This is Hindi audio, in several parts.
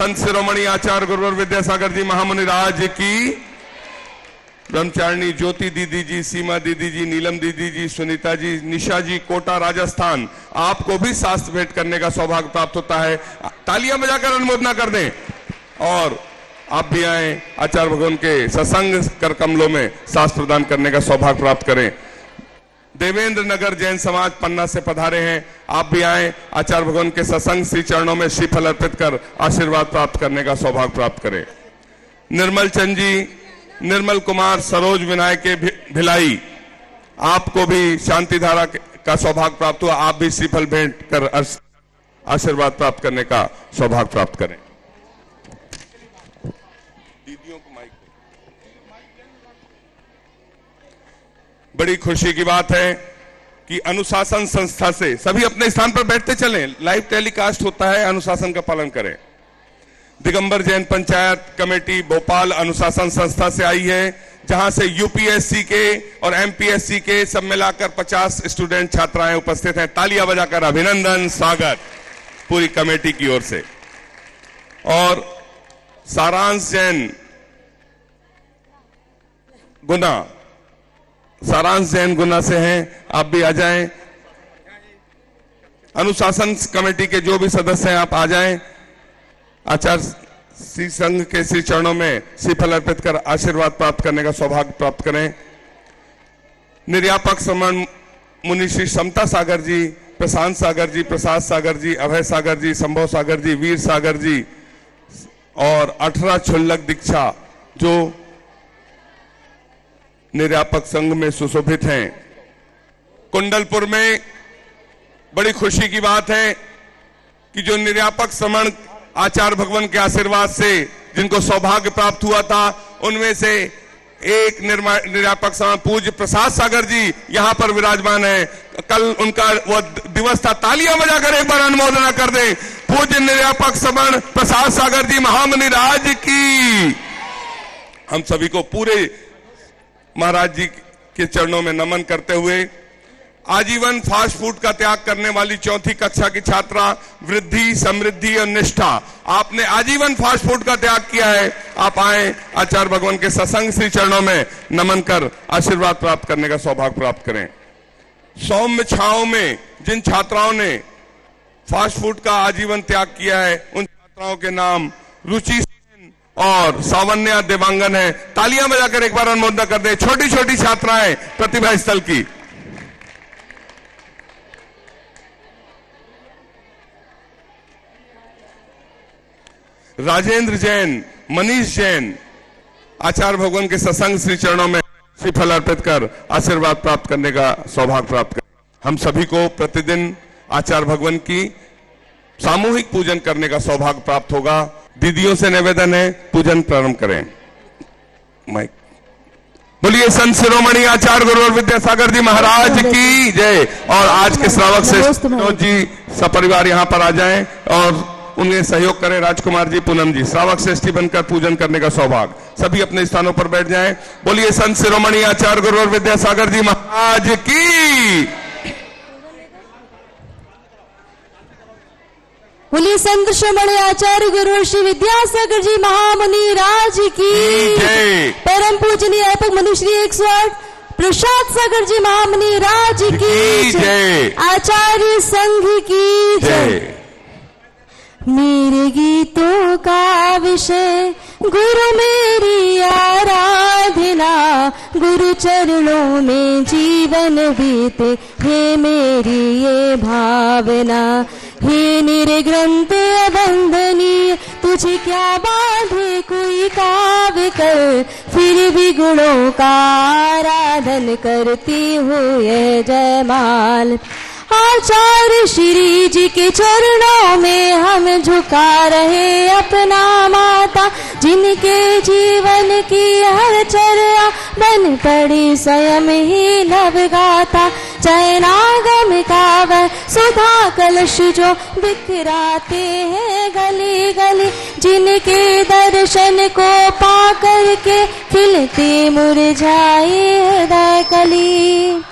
संत शिरोमणि आचार्य गुरुवर विद्यासागर जी महामुनि राज की, ब्रह्मचारिणी ज्योति दीदी जी, सीमा दीदी जी, नीलम दीदी जी, सुनीता जी, निशा जी, कोटा राजस्थान, आपको भी शास्त्र भेंट करने का सौभाग्य प्राप्त होता है। तालियां बजाकर अनुमोदना कर दें और आप भी आए, आचार्य भगवान के सत्संग कर कमलों में शास्त्र प्रदान करने का सौभाग्य प्राप्त करें। देवेंद्र नगर जैन समाज पन्ना से पधारे हैं, आप भी आए, आचार्य भगवान के सत्संग श्री चरणों में श्रीफल अर्पित कर आशीर्वाद प्राप्त करने का सौभाग्य प्राप्त करें। निर्मल चंद जी, निर्मल कुमार, सरोज विनायक के भिलाई, आपको भी शांति धारा का सौभाग्य प्राप्त हुआ, आप भी श्रीफल भेंट कर आशीर्वाद प्राप्त करने का सौभाग्य प्राप्त करें। दीदियों को माइक, बड़ी खुशी की बात है कि अनुशासन संस्था से सभी अपने स्थान पर बैठते चलें, लाइव टेलीकास्ट होता है, अनुशासन का पालन करें। दिगंबर जैन पंचायत कमेटी भोपाल अनुशासन संस्था से आई है, जहां से यूपीएससी के और एमपीएससी के सब मिलाकर 50 स्टूडेंट छात्राएं उपस्थित हैं। तालियां बजाकर अभिनंदन, स्वागत पूरी कमेटी की ओर से। और सारांश जैन गुना, सारांश जैन गुना से हैं, आप भी आ जाएं। अनुशासन कमेटी के जो भी सदस्य हैं आप आ जाएं, आचार्य श्री संघ के श्री चरणों में श्रीफल अर्पित कर आशीर्वाद प्राप्त करने का सौभाग्य प्राप्त करें। निर्यापक श्रमण मुनि श्री समता सागर जी, प्रशांत सागर जी, प्रसाद सागर जी, अभय सागर जी, संभव सागर जी, वीर सागर जी और 18 क्षुल्लक दीक्षा जो निर्यापक संघ में सुशोभित हैं। कुंडलपुर में बड़ी खुशी की बात है कि जो निर्यापक श्रमण आचार्य भगवान के आशीर्वाद से जिनको सौभाग्य प्राप्त हुआ था, उनमें से एक निर्यापक श्रमण पूज्य प्रसाद सागर जी यहां पर विराजमान है। कल उनका वो दिवस था, तालियां बजाकर एक बार अनुमोदना कर दें। पूज्य निर्यापक श्रमण प्रसाद सागर जी महामुनि राज की। हम सभी को पूरे महाराज जी के चरणों में नमन करते हुए आजीवन फास्ट फूड का त्याग करने वाली 4ठी कक्षा की छात्रा वृद्धि, समृद्धि और निष्ठा, आपने आजीवन फास्ट फूड का त्याग किया है। आप आए, आचार्य भगवान के सत्संग श्री चरणों में नमन कर आशीर्वाद प्राप्त करने का सौभाग्य प्राप्त करें। सौम्य छाओं में जिन छात्राओं ने फास्ट फूड का आजीवन त्याग किया है, उन छात्राओं के नाम रुचि और सावन्या देवांगन है। तालियां बजाकर एक बार अनुमोदन कर दे। छोटी छोटी छात्राएं प्रतिभा स्थल की। राजेंद्र जैन, मनीष जैन, आचार्य भगवान के सत्संग श्री चरणों में श्रीफल अर्पित कर आशीर्वाद प्राप्त करने का सौभाग्य प्राप्त कर। हम सभी को प्रतिदिन आचार्य भगवान की सामूहिक पूजन करने का सौभाग्य प्राप्त होगा। दीदियों से निवेदन है, पूजन प्रारंभ करें। माइक बोलिए संत शिरोमणि आचार्य गुरुवर विद्यासागर जी महाराज की जय। और आज के श्रावक श्रेष्ठ जी सपरिवार यहाँ पर आ जाएं और उन्हें सहयोग करें। राजकुमार जी, पूनम जी, श्रावक श्रेष्ठी बनकर पूजन करने का सौभाग्य। सभी अपने स्थानों पर बैठ जाएं। बोलिए संत शिरोमणि आचार्य गुरुवर विद्यासागर जी महाराज की। बोलिए संत शिरोमणि आचार्य गुरु श्री विद्यासागर जी महामुनि राज की जय। परम पूजनीय अध्यापक मनुश्री 108 प्रसाद सागर जी महामुनि राज की जय। आचार्य संघ की जय। मेरे गीतों का विषय गुरु मेरी आराधना, गुरु चरणों में जीवन बीते हे मेरी ये भावना। हे निर्ग्रंथ अबंधनीय तुझे क्या बांधे कोई काव्य कर, फिर भी गुणों का आराधन करती हूँ ये जयमाल। आचार्य श्री जी के चरणों में हम झुका रहे अपना माता, जिनके जीवन की हर चर्या बन पड़ी स्वयं ही नवगाता। जयनागम काव्य सुधा कलश जो बिखराते हैं गली गली, जिनके दर्शन को पा करके खिलती मुरझाई हृदय कली।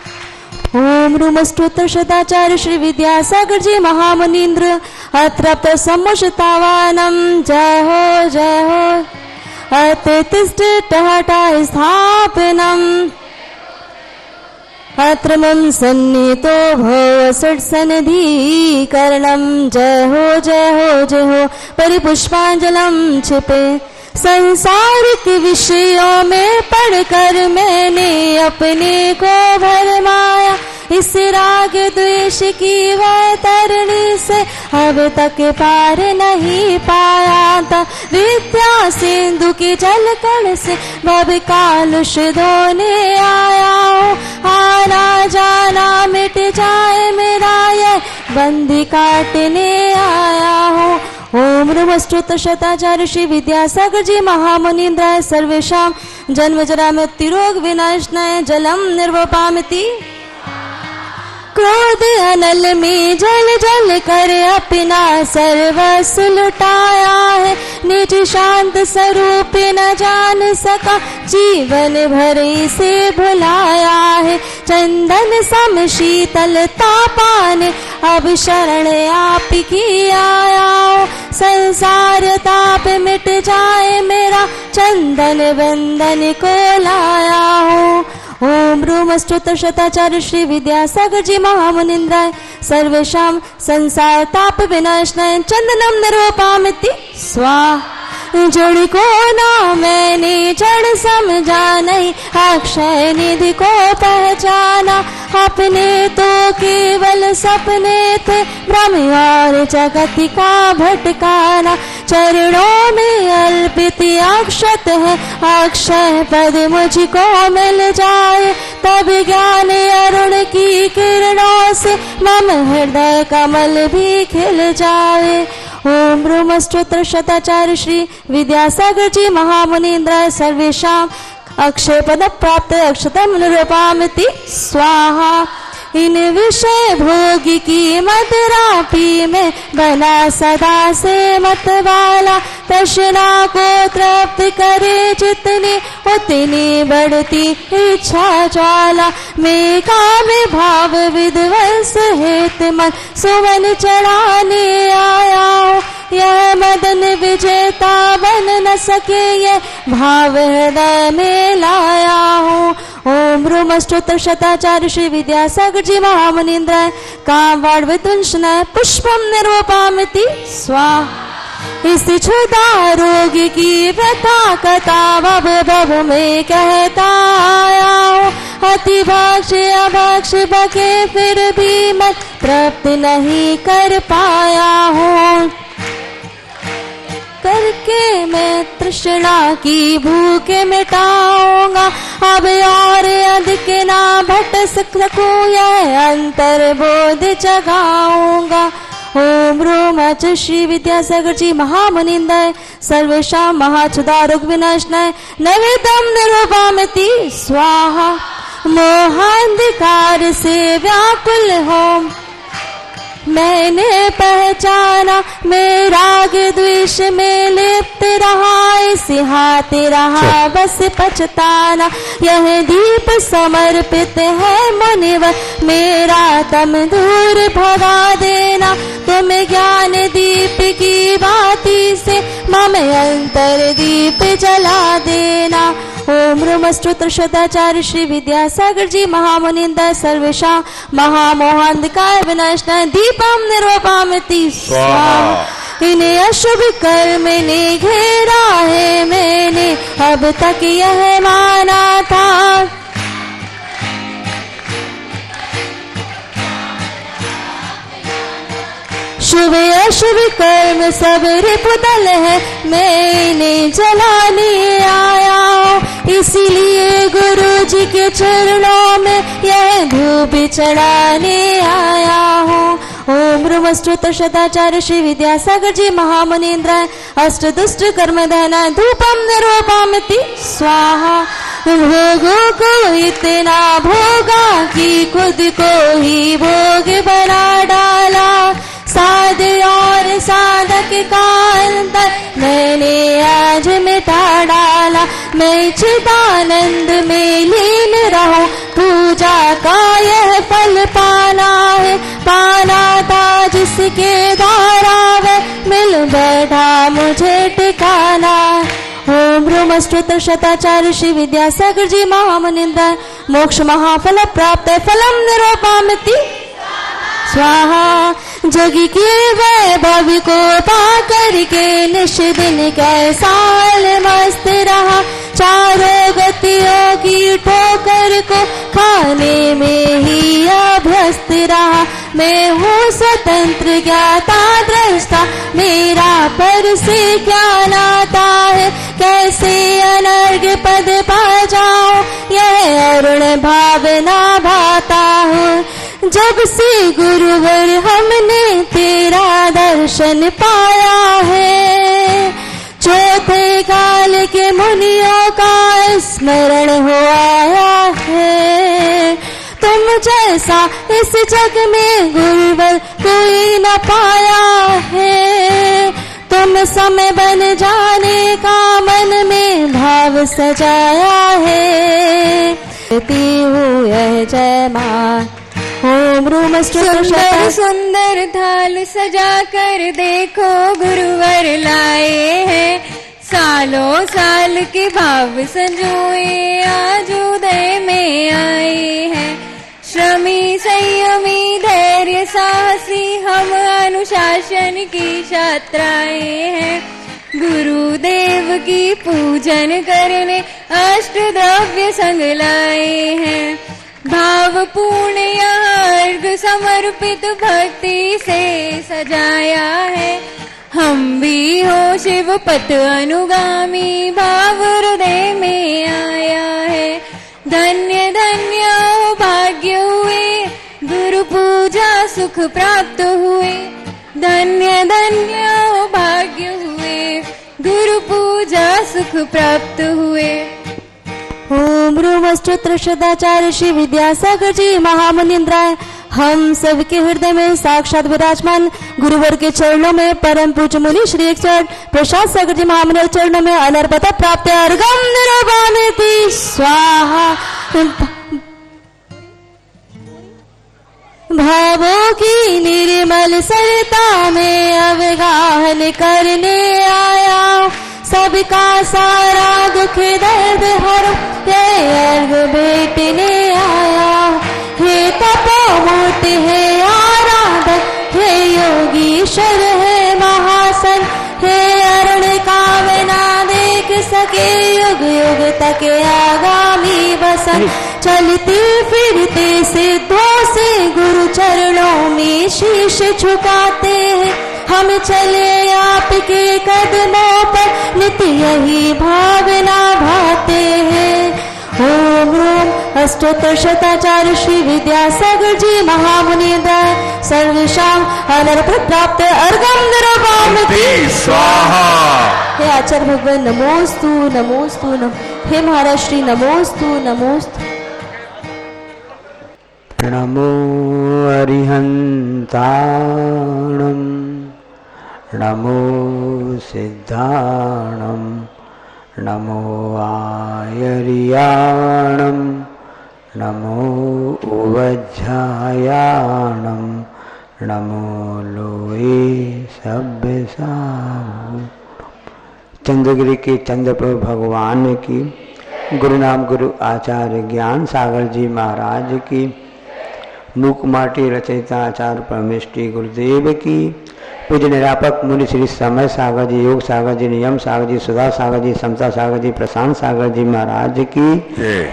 ओम रूमस्तोत्र शताचार्य श्री विद्यासागर जी महामुनीन्द्र अत्रप्त सम्मुषतावानम जय हो अतिष्ठा स्थापनम अत्र मम सन्निहितो भव षट्सनिधिकरणं जय हो परिपुष्पांजलम छिपे संसारिक विषयों में पढ़कर मैंने अपने को भरमाया इस राग द्वेष की वह तरणी से अब तक पार नहीं पाया था विद्या सिंधु के जल कण से भव कालुष धोने आया हूँ आना जाना मिट जाए मेरा ये बंदी काटने आया हूँ ओम रूमस्तोत्र शताचार्य श्री विद्यासागर जी महामुनीन्द्राय सर्वेषां जन्म जरा मृत्यु रोग विनाशनाय जलम निर्वपामिति क्रोध अनल में जल जल कर अपना सर्वस्व लुटाया है निज शांत स्वरूप न जान सका जीवन भर इसे भुलाया है चंदन सम शीतलता पाने अब शरण आप की आया हो संसार ताप मिट जाए मेरा चंदन बंधन को लाया हूँ ओम रूमस्तोत्र शताचार्य श्री विद्यासागर जी महामुनीन्द्राय सर्वेषां संसार ताप विनाशनाय चंदनम निर्वपामिति स्वाहा जड़ को ना मैंने जड़ समझा नहीं अक्षय निधि को पहचाना अपने तो केवल सपने थे भ्रम और जगत का भटकाना चरणों में अर्पित अक्षत है अक्षय पद मुझको मिल जाए तब ज्ञान अरुण की किरणों से मम हृदय कमल भी खिल जाए ओम रूमस्तोत्र शताचार्य श्री विद्यासागर जी महामुनीन्द्राय सर्वेषां अक्षय पद प्राप्त अक्षतम निरूपामिति स्वाहा इन विषय भोग की मदिरा पी में बना सदा से मत वाला तृष्णा को तृप्त करे जितनी उतनी बढ़ती इच्छा ज्वाला में काम भाव विध्वंस हेत मन सुवन चढ़ाने आया हूँ यह मदन विजेता बन न सके ये भाव हृदय में लाया हूँ ओम रूमस्तोत्र शताचार्य श्री विद्यासागर जी महामुनीन्द्राय कामवाड़ विदुंशनाय पुष्पम निर्वपामिति स्वाहा इस क्षुधा रोग की व्यथा कथा भव भव में कहता आया हूँ अति भक्ष अभक्ष बके फिर भी मैं तृप्त नहीं कर पाया हूँ करके मैं तृष्णा की भूख मिटाऊंगा अब और अधिक ना भट सकूं यह अंतर बोध जगाऊंगा ओम रूमाच श्री विद्यासागर जी महामुनीन्द्राय सर्वेषां महाक्षुधा रोग विनाशनाय नैवेद्यम निर्वपामिति स्वाहा मोहांधकार से व्याकुल हो मैंने पहचाना मैं राग द्वेष में लिप्त रहा इसी हाथ रहा बस पछताना यह दीप समर्पित है मुनिवर मेरा तम दूर भगा देना तुम ज्ञान दीप की बाती से मम अंतर दीप जला देना ओम रूमस्तोत्र शताचार्य श्री विद्यासागर जी महामुनीन्द्राय सर्वेषां महामोहांधकार विनाशनाय दीपम निर्वपामिति स्वाहा इन्हें अशुभ कर्म ने घेरा है मैंने अब तक यह माना था शुभ अशुभ कर्म सब रिपुदल है मैंने जलाने आया हूँ इसीलिए गुरु जी के चरणों में यह धूप चढ़ाने आया हूँ ओम रूमस्तोत्र शताचार्य श्री विद्यासागर जी महामुनीन्द्राय अष्ट दुष्ट कर्म दहना धूपम निर्वपामिति स्वाहा भोगों को इतना भोगा कि खुद को ही भोग बना डाला साध और साधक का अंतर मैंने आज मिटा डाला मैं चिदानंद में लीन रहूं पूजा का यह फल ब्रह्मस्तोत्र शताचार्य श्री विद्यासागर जी महामुनिंद्र मोक्ष महाफल प्राप्त फलम निरूपमिति स्वाहा। जगी के वैभव को पाकर के निश दिन कैसाल मस्त रहा, चारों गतियों की ठोकर को खाने में ही अभ्यस्त रहा। मैं हूँ स्वतंत्र ज्ञाता दृष्टा, मेरा पर से क्या नाता है, कैसे अनर्घ पद पा जाऊं, यह अरुण भावना भाता हूँ। जब से गुरुवर हमने तेरा दर्शन पाया है, चौथे काल के मुनियों का स्मरण हो आया है। तुम जैसा इस जग में गुरुवर कोई न पाया है, तुम समय बन जाने का मन में भाव सजाया है। कहती हूँ यह जय माँ ओम सुंदर सुंदर थाल सजा कर देखो गुरुवर लाए हैं, सालों साल के भाव संजोए आज उदय में आए हैं। श्रमी संयमी धैर्य साहसी हम अनुशासन की छात्राएं हैं, गुरुदेव की पूजन करने अष्ट द्रव्य संग लाए हैं। भावपूर्ण अर्घ समर्पित भक्ति से सजाया है, हम भी हो शिव पथ अनुगामी भाव हृदय में आया है। धन्य धन्य हो भाग्य हुए, गुरु पूजा सुख प्राप्त हुए। धन्य धन्य हो भाग्य हुए, गुरु पूजा सुख प्राप्त हुए। ओम ब्रह्मस्तोत्र सदाचार्य श्री विद्यासागर जी महामुनिंद्राय हम सबके हृदय में साक्षात विराजमान गुरुवर के चरणों में परम पूज्य मुनि श्री एक चरण प्रसाद सागर जी महामुनि चरणों में अनर्पता प्राप्त अर्घम निरूपमिति स्वाहा। भावों की निर्मल सरता में अवगाहन करने आया, सबका सारा दुख दर्द हर ये अर्घ भेटने आया। हे तपोमूर्ति है आराधक, हे योगीश्वर है महासन, हे अरुण कामना देख सके युग युग तक आगामी बसन। चलते फिरते सिद्धों से गुरु चरणों में शीश झुकाते हैं, हम चले आपके कदमों पर नित्य यही भावना भाते हैं। ओम ओम अष्टोत्तर शताचार्य श्री विद्यासागर जी महामुनिंद्राय सर्वेषां अनर्पण प्राप्त अर्घम निरूपमिति स्वाहा। हे आचार्य भगवान नमोस्तु नमोस्तु नमो, हे महाराज श्री नमोस्तु नमोस्तु। नमो अरिहंताणं नमो सिद्धाणं नमो आयर्याणं नमो उवज्झायाणं नमो लोये सभ्यसाहु। चंद्रगिरी के चंद्रप्रभु भगवान की, गुरु नाम गुरु आचार्य ज्ञान सागर जी महाराज की, मूकमाटी रचयिता आचार्य परमेष्टि गुरुदेव की, पूज्य निरापक मुनि श्री समय सागर जी, योग सागर जी, नियम सागर जी, सुधा सागर जी, समता सागर जी, प्रशांत सागर जी महाराज की,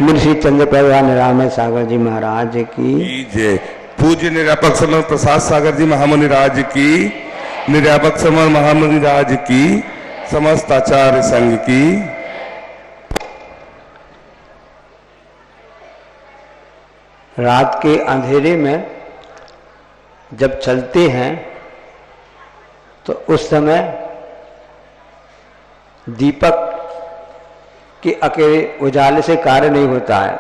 मुनि श्री चंद्र प्रभा निरामय सागर जी महाराज की जय। पूज्य निरापक समर प्रसाद सागर जी महामुनि राज की, निरापक समर महामुनि राज की, समस्त आचार्य संघ की। रात के अंधेरे में जब चलते हैं तो उस समय दीपक के अकेले उजाले से कार्य नहीं होता है।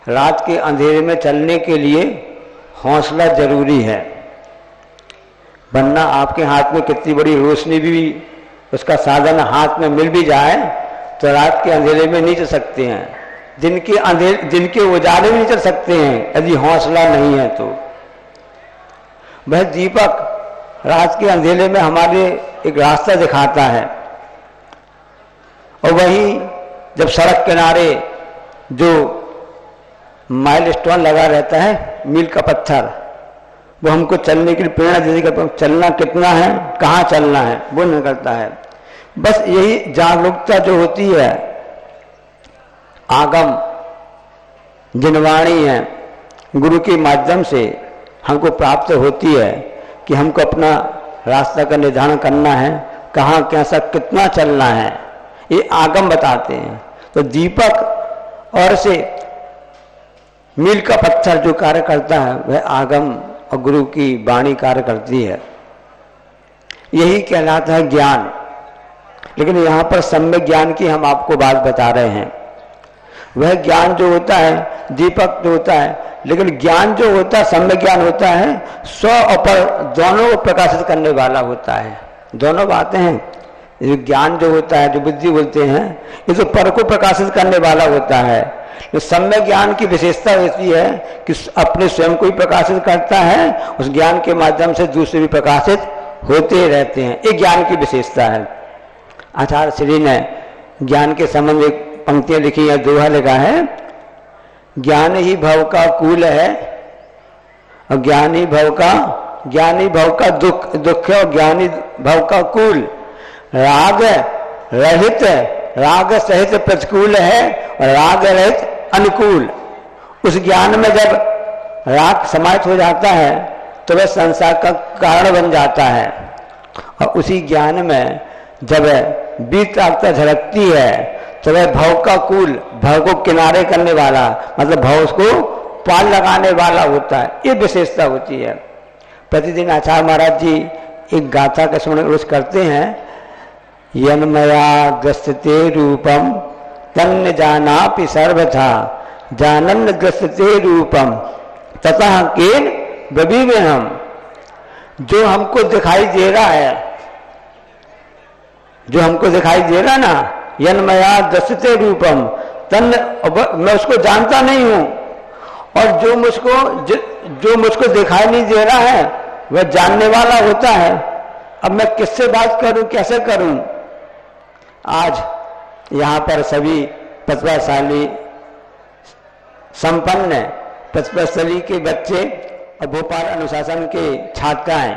रात के अंधेरे में चलने के लिए हौसला जरूरी है, वरना आपके हाथ में कितनी बड़ी रोशनी भी उसका साधन हाथ में मिल भी जाए तो रात के अंधेरे में नहीं चल सकते हैं। दिन के उजाले में नहीं चल सकते हैं यदि हौसला नहीं है तो। वह दीपक रात के अंधेरे में हमारे एक रास्ता दिखाता है और वहीं जब सड़क किनारे जो माइलस्टोन लगा रहता है, मील का पत्थर, वो हमको चलने के लिए प्रेरणा देने का, चलना कितना है, कहाँ चलना है, वो निकलता है। बस यही जागरूकता जो होती है, आगम जिनवाणी है, गुरु के माध्यम से हमको प्राप्त होती है कि हमको अपना रास्ता का निर्धारण करना है, कहाँ कैसा कितना चलना है, ये आगम बताते हैं। तो दीपक और से मील का पत्थर जो कार्य करता है, वह आगम और गुरु की वाणी कार्य करती है। यही कहलाता है ज्ञान। लेकिन यहाँ पर सम्यक ज्ञान की हम आपको बात बता रहे हैं। वह ज्ञान जो होता है, दीपक जो होता है, लेकिन ज्ञान जो होता है, सम्यक ज्ञान होता है, स्व और पर दोनों को प्रकाशित करने वाला होता है। दोनों बातें हैं। ये ज्ञान जो होता है, जो बुद्धि बोलते हैं, ये तो पर को प्रकाशित करने वाला होता है। तो सम्यक ज्ञान की विशेषता होती है कि अपने स्वयं को भी प्रकाशित करता है, उस ज्ञान के माध्यम से दूसरे भी प्रकाशित होते रहते हैं। ये ज्ञान की विशेषता है। आचार्य श्री ने ज्ञान के संबंध में पंक्तियां लिखी है, दोहा लिखा है, ज्ञान ही भव का कूल है और ज्ञानी भव का दुख, दुख है और ज्ञानी भव का कूल। राग रहित, राग सहित प्रतिकूल है और राग रहित अनुकूल। उस ज्ञान में जब राग समाहित हो जाता है तो वह संसार का कारण बन जाता है, और उसी ज्ञान में जब बीतरागता झलकती है तो वह भव का कूल, भव को किनारे करने वाला, मतलब भव उसको पाल लगाने वाला होता है। ये विशेषता होती है। प्रतिदिन आचार्य महाराज जी एक गाथा का स्मरण रोज करते हैं, यन्मया दृष्टते रूपम तन्न जानापि सर्वथा जानन्न दृष्टते रूपम ततः केन ब्रवीमहम्। जो हमको दिखाई दे रहा है, जो हमको दिखाई दे रहा ना, यन्मया दृष्टते रूपम तन्न, मैं उसको जानता नहीं हूं, और जो मुझको दिखाई नहीं दे रहा है वह जानने वाला होता है। अब मैं किससे बात करूं, कैसे करूं? आज यहाँ पर सभी प्रतिभाशाली संपन्न प्रतिभाशाली के बच्चे और भोपाल अनुशासन के छात्राएं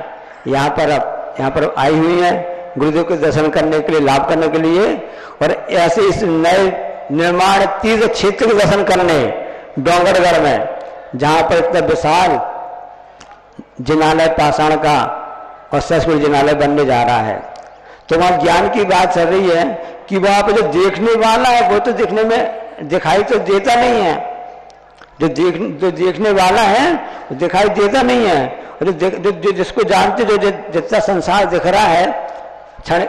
यहाँ पर आई हुई हैं गुरुदेव के दर्शन करने के लिए, लाभ करने के लिए, और ऐसे इस नए निर्माण तीर्थ क्षेत्र के दर्शन करने डोंगरगढ़ में, जहाँ पर इतना विशाल जिनालय पाषाण का और संस्कृत जिनालय बनने जा रहा है। तो वहाँ ज्ञान की बात चल रही है कि वहाँ पर जो देखने वाला है वो तो दिखने में दिखाई तो देता नहीं है, जो देखने वाला है वो दिखाई देता नहीं है, और जो जिसको जानते, जो जितना संसार दिख रहा है क्षण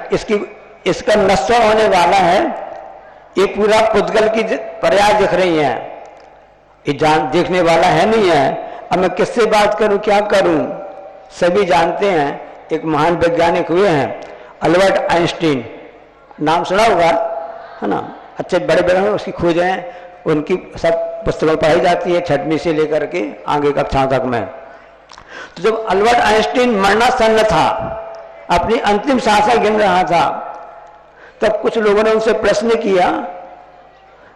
इसका नश्वर होने वाला है, ये पूरा पुद्गल की पर्याय दिख रही है, ये देखने वाला है नहीं है। अब मैं किससे बात करूं, क्या करूं? सभी जानते हैं एक महान वैज्ञानिक हुए हैं अल्बर्ट आइंस्टीन, नाम सुना होगा, है ना? अच्छे बड़े बड़े उसकी खोजें हैं, उनकी सब पुस्तकें पढ़ाई जाती है, छठवीं से लेकर के आगे कक्षाओं तक में। तो जब अल्बर्ट आइंस्टीन मरणासन्न था, अपनी अंतिम सांसें गिन रहा था, तब कुछ लोगों ने उनसे प्रश्न किया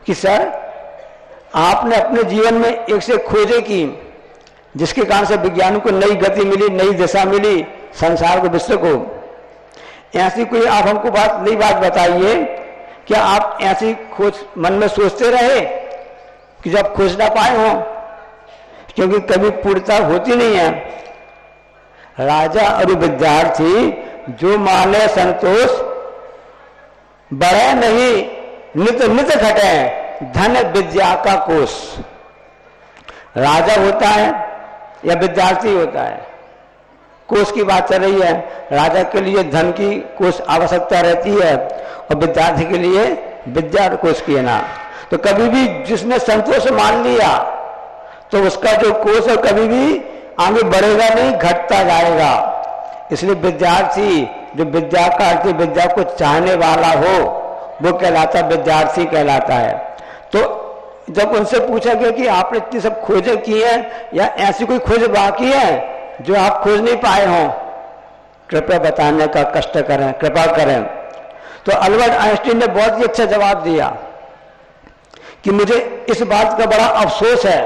कि सर, आपने अपने जीवन में एक से खोजें की जिसके कारण से विज्ञान को नई गति मिली, नई दिशा मिली, संसार को, विश्व को। ऐसी कोई आप हमको नई बात बताइए, क्या आप ऐसी खोज मन में सोचते रहे कि जब खोज ना पाए हो? क्योंकि कभी पूर्णता होती नहीं है। राजा और विद्यार्थी जो माने संतोष, बढ़े नहीं नित नित घटे धन विद्या का कोष। राजा होता है या विद्यार्थी होता है, कोष की बात चल रही है। राजा के लिए धन की कोष आवश्यकता रहती है और विद्यार्थी के लिए विद्या कोष की है ना। तो कभी भी जिसने संतोष मान लिया तो उसका जो कोष है कभी भी आगे बढ़ेगा नहीं, घटता जाएगा। इसलिए विद्यार्थी जो विद्या का अर्थ विद्या को चाहने वाला हो वो कहलाता, विद्यार्थी कहलाता है। तो जब उनसे पूछा गया कि आपने इतनी सब खोजें की हैं या ऐसी कोई खोज बाकी है जो आप खोज नहीं पाए हों, कृपया बताने का कष्ट करें, कृपा करें। तो अल्बर्ट आइंस्टीन ने बहुत ही अच्छा जवाब दिया कि मुझे इस बात का बड़ा अफसोस है,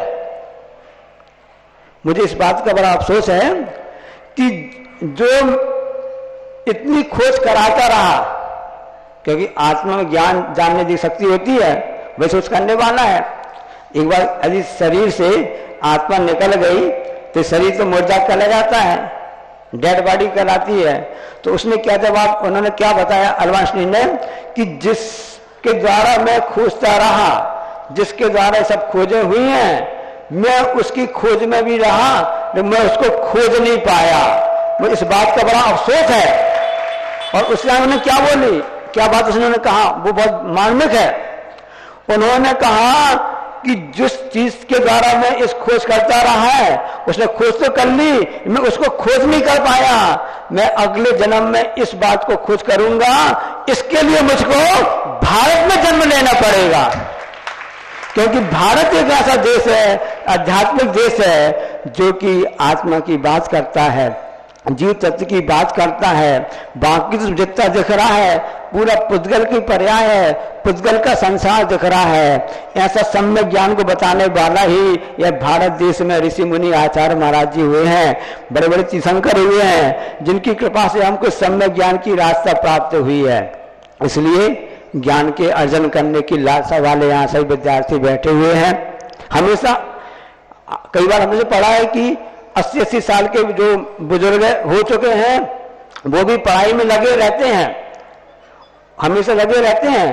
मुझे इस बात का बड़ा अफसोस है कि जो इतनी खोज कराता रहा, क्योंकि आत्मा में ज्ञान जानने की शक्ति होती है, वही सोच करने वाला है। एक बार यदि शरीर से आत्मा निकल गई तो शरीर तो मुर्दा चला जाता है, डेड बॉडी कहलाती है। तो उसने क्या जवाब, उन्होंने क्या बताया अल्बर्ट आइंस्टीन ने कि जिसके द्वारा मैं खोजता रहा, जिसके द्वारा सब खोजें हुई हैं, मैं उसकी खोज में भी रहा लेकिन मैं उसको खोज नहीं पाया। मुझे इस बात का बड़ा अफसोस है। और उसने उन्होंने क्या बोली, क्या बात उसने कहा, वो बहुत मार्मिक है। उन्होंने कहा कि जिस चीज के द्वारा मैं इस खोज करता रहा है, उसने खोज तो कर ली, मैं उसको खोज नहीं कर पाया। मैं अगले जन्म में इस बात को खोज करूंगा, इसके लिए मुझको भारत में जन्म लेना पड़ेगा, क्योंकि भारत एक ऐसा देश है, आध्यात्मिक देश है, जो कि आत्मा की बात करता है, जीव तत्व की बात करता है। बाकी तो जितना दिख रहा है पूरा पुद्गल की पर्याय है, पुद्गल का संसार दिख रहा है। ऐसा सम्यक ज्ञान को बताने वाला ही यह भारत देश में ऋषि मुनि आचार्य महाराज जी हुए हैं, बड़े बड़े तीर्थंकर हुए हैं, जिनकी कृपा से हमको सम्यक ज्ञान की रास्ता प्राप्त हुई है। इसलिए ज्ञान के अर्जन करने की लालसा वाले यहाँ सभी विद्यार्थी बैठे हुए हैं। हमेशा कई बार हमने पढ़ा है कि 80-80 साल के जो बुजुर्ग हो चुके हैं वो भी पढ़ाई में लगे रहते हैं, हमेशा लगे रहते हैं।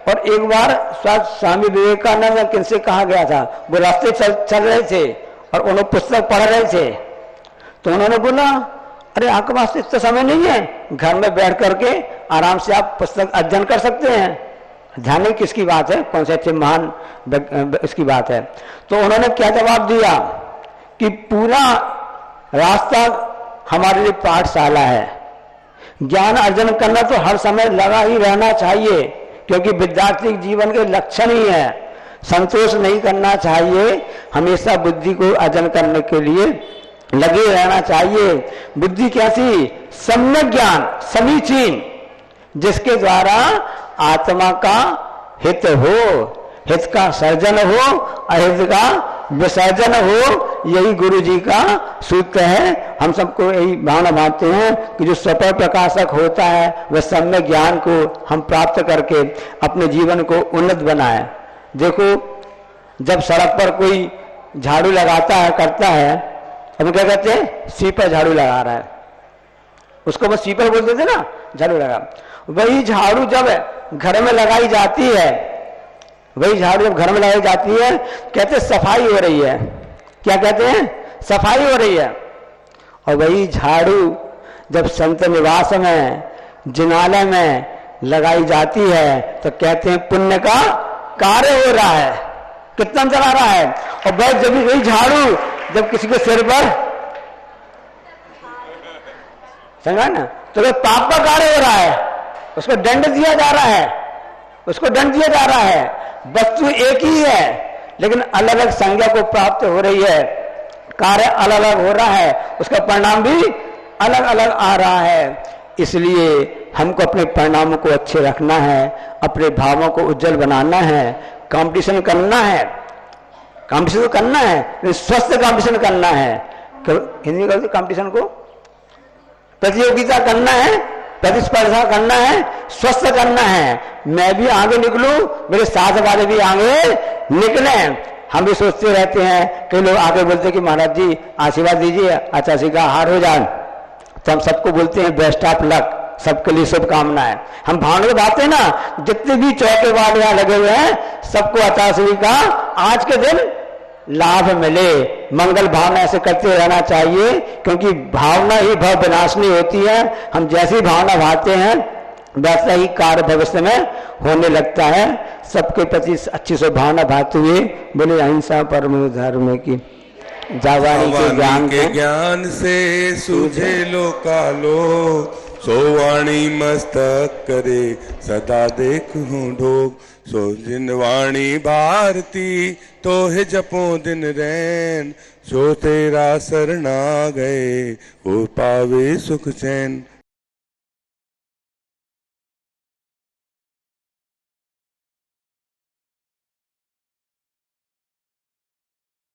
और एक बार स्वामी विवेकानंद किनसे कहा गया था, वो रास्ते चल रहे थे और उन्होंने पुस्तक पढ़ रहे थे, तो उन्होंने बोला अरे आपके पास इतना समय नहीं है, घर में बैठ करके आराम से आप पुस्तक अध्ययन कर सकते हैं। ध्यान नहीं किसकी बात है, कौन से अच्छे महान इसकी बात है। तो उन्होंने क्या जवाब दिया कि पूरा रास्ता हमारे लिए पाठशाला है, ज्ञान अर्जन करना तो हर समय लगा ही रहना चाहिए, क्योंकि विद्यार्थी जीवन के लक्षण ही है। संतोष नहीं करना चाहिए, हमेशा बुद्धि को अर्जन करने के लिए लगे रहना चाहिए। बुद्धि कैसी, सम्यक ज्ञान समीचीन, जिसके द्वारा आत्मा का हित हो, हित का सर्जन हो, अहित का विसर्जन हो। यही गुरु जी का सूत्र है। हम सबको यही भावना मानते हैं कि जो स्वपर प्रकाशक होता है वह सम्यक ज्ञान को हम प्राप्त करके अपने जीवन को उन्नत बनाए। देखो, जब सड़क पर कोई झाड़ू लगाता है, करता है, हम क्या कहते हैं, स्वीपर झाड़ू लगा रहा है, उसको बस स्वीपर बोलते थे ना, झाड़ू लगा। वही झाड़ू जब घर में लगाई जाती है, वही झाड़ू जब घर में लगाई जाती है, कहते सफाई हो रही है। क्या कहते हैं, सफाई हो रही है। और वही झाड़ू जब संत निवास में, जिनालय में लगाई जाती है, तो कहते हैं पुण्य का कार्य हो रहा है, कीर्तन चला रहा है। और बस जब वही झाड़ू जब किसी के सिर पर समझा ना, तो वह पाप का कार्य हो रहा है, उसको दंड दिया जा रहा है, उसको दंड दिया जा रहा है। वस्तु एक ही है लेकिन अलग अलग संज्ञा को प्राप्त हो रही है, कार्य अलग अलग हो रहा है, उसका परिणाम भी अलग अलग आ रहा है। इसलिए हमको अपने परिणामों को अच्छे रखना है, अपने भावों को उज्जवल बनाना है, कंपटीशन करना है, कंपटीशन करना है, स्वस्थ कंपटीशन करना है। हिंदी में कंपटीशन को प्रतियोगिता करना है, प्रतिस्पर्धा करना है, स्वस्थ करना है। मैं भी आगे निकलूं, मेरे साथ वाले भी आगे निकले। हम भी सोचते रहते हैं, कई लोग आगे बोलते हैं कि महाराज जी आशीर्वाद दीजिए, अच्छा सी का हार हो जाए, तो हम सबको बोलते हैं बेस्ट ऑफ लक, सबके लिए शुभकामनाएं। हम भावना को बातें ना, जितने भी चौके वाले यहाँ लगे हुए हैं सबको अताश्री का आज के दिन लाभ मिले, मंगल भावना ऐसे करते रहना चाहिए, क्योंकि भावना ही भव विनाशनी होती है। हम जैसी भावना भावते हैं वैसा ही कार्य भविष्य में होने लगता है। सबके प्रति अच्छी भावना भाते हुए बोले अहिंसा परमो धर्म की जावानी के ज्ञान से सूझे लोकालो, सोवाणी मस्तक करे सदा देखूं ढोक। सो जिन वाणी भारती तो है जपो दिन रैन, जो तेरा शरणा गए वो पावे सुख चैन।